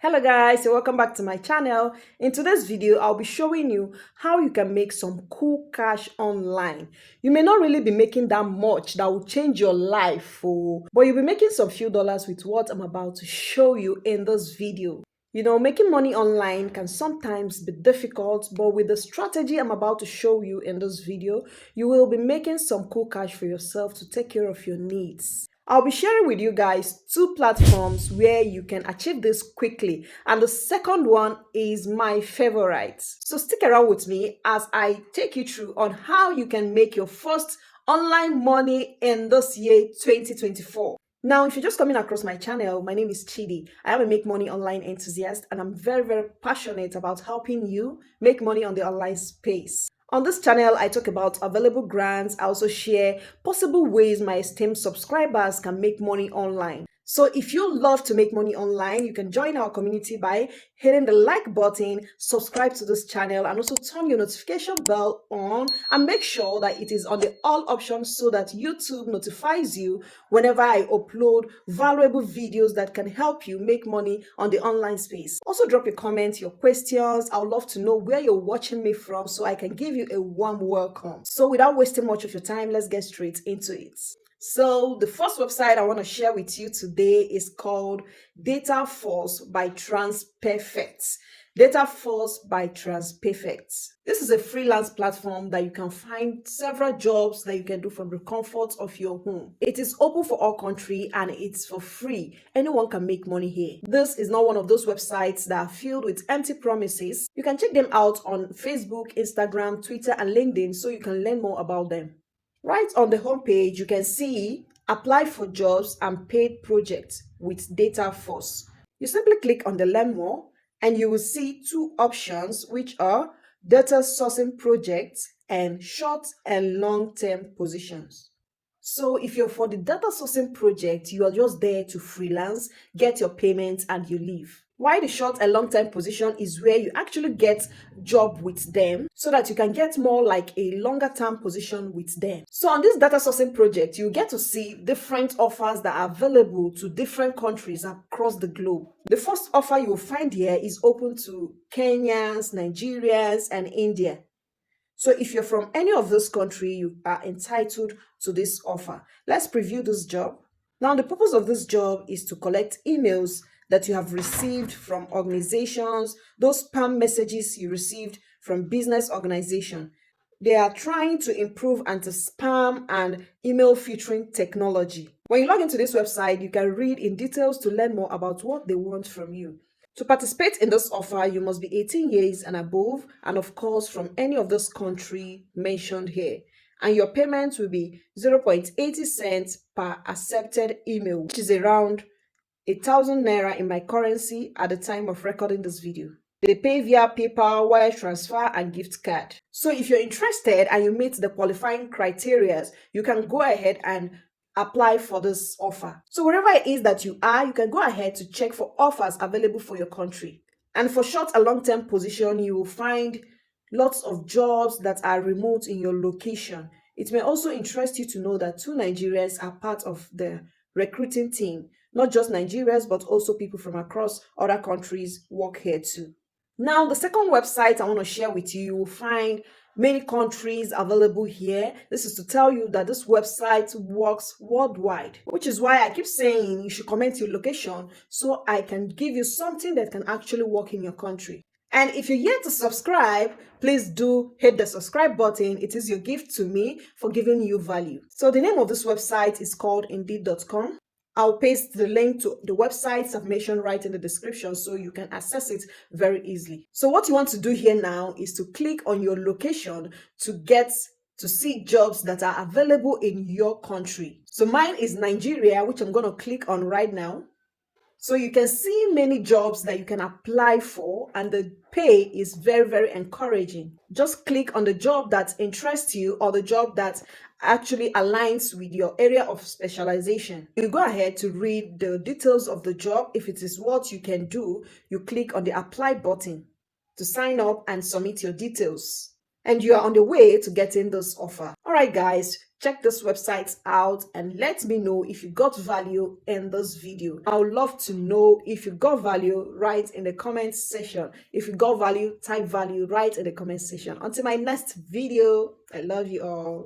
Hello guys, and welcome back to my channel. In today's video, I'll be showing you how you can make some cool cash online. You may not really be making that much that will change your life, but you'll be making some few dollars with what I'm about to show you in this video. Making money online can sometimes be difficult, but with the strategy I'm about to show you in this video, you will be making some cool cash for yourself to take care of your needs. I'll be sharing with you guys two platforms where you can achieve this quickly, and the second one is my favorite. So stick around with me as I take you through on how you can make your first online money in this year 2024. Now, if you're just coming across my channel, my name is Chidi. I am a make money online enthusiast, and I'm very passionate about helping you make money on the online space. On this channel, I talk about available grants. I also share possible ways my esteemed subscribers can make money online. So if you love to make money online, you can join our community by hitting the like button, subscribe to this channel, and also turn your notification bell on and make sure that it is on the all options so that YouTube notifies you whenever I upload valuable videos that can help you make money on the online space. Also drop your comments, your questions. I would love to know where you're watching me from so I can give you a warm welcome. So without wasting much of your time, let's get straight into it. So the first website I want to share with you today is called Data Force by Transperfect. Data Force by Transperfect. This is a freelance platform that you can find several jobs that you can do from the comfort of your home. It is open for all country and it's for free. Anyone can make money here. This is not one of those websites that are filled with empty promises. You can check them out on Facebook, Instagram, Twitter, and LinkedIn so you can learn more about them. Right on the homepage, you can see apply for jobs and paid projects with Data Force. You simply click on the learn more and you will see two options, which are data sourcing projects and short and long-term positions. So if you're for the data sourcing project, you are just there to freelance, get your payments, and you leave. Why the short and long-term position is where you actually get job with them so that you can get more like a longer term position with them. So on this data sourcing project, you get to see different offers that are available to different countries across the globe. The first offer you'll find here is open to Kenyans, Nigerians, and India. So if you're from any of those countries, you are entitled to this offer. Let's preview this job. Now, the purpose of this job is to collect emails that you have received from organizations, those spam messages you received from business organization. They are trying to improve anti-spam and email filtering technology. When you log into this website, you can read in details to learn more about what they want from you. To participate in this offer, you must be 18 years and above, and of course from any of this country mentioned here. And your payment will be 0.80 cents per accepted email, which is around 1,000 naira in my currency at the time of recording this video. They pay via PayPal, wire transfer, and gift card. So if you're interested and you meet the qualifying criteria, you can go ahead and apply for this offer. So wherever it is that you are, you can go ahead to check for offers available for your country. And for short and long-term position, you will find lots of jobs that are remote in your location. It may also interest you to know that 2 Nigerians are part of the recruiting team. Not just Nigerians, but also people from across other countries work here too. Now, the second website I want to share with you, you will find many countries available here. This is to tell you that this website works worldwide, which is why I keep saying you should comment your location so I can give you something that can actually work in your country. And if you're yet to subscribe, please do hit the subscribe button. It is your gift to me for giving you value. So the name of this website is called Indeed.com. I'll paste the link to the websites I've mentioned right in the description so you can access it very easily. So what you want to do here now is to click on your location to get to see jobs that are available in your country. So mine is Nigeria, which I'm going to click on right now. So you can see many jobs that you can apply for, and the pay is very encouraging. Just click on the job that interests you or the job that actually aligns with your area of specialization. You go ahead to read the details of the job. If it is what you can do, you click on the apply button to sign up and submit your details. And you are on the way to getting this offer. All right, guys, check this website out and let me know if you got value in this video. I would love to know if you got value. Write in the comment section. If you got value, type value right in the comment section. Until my next video, I love you all.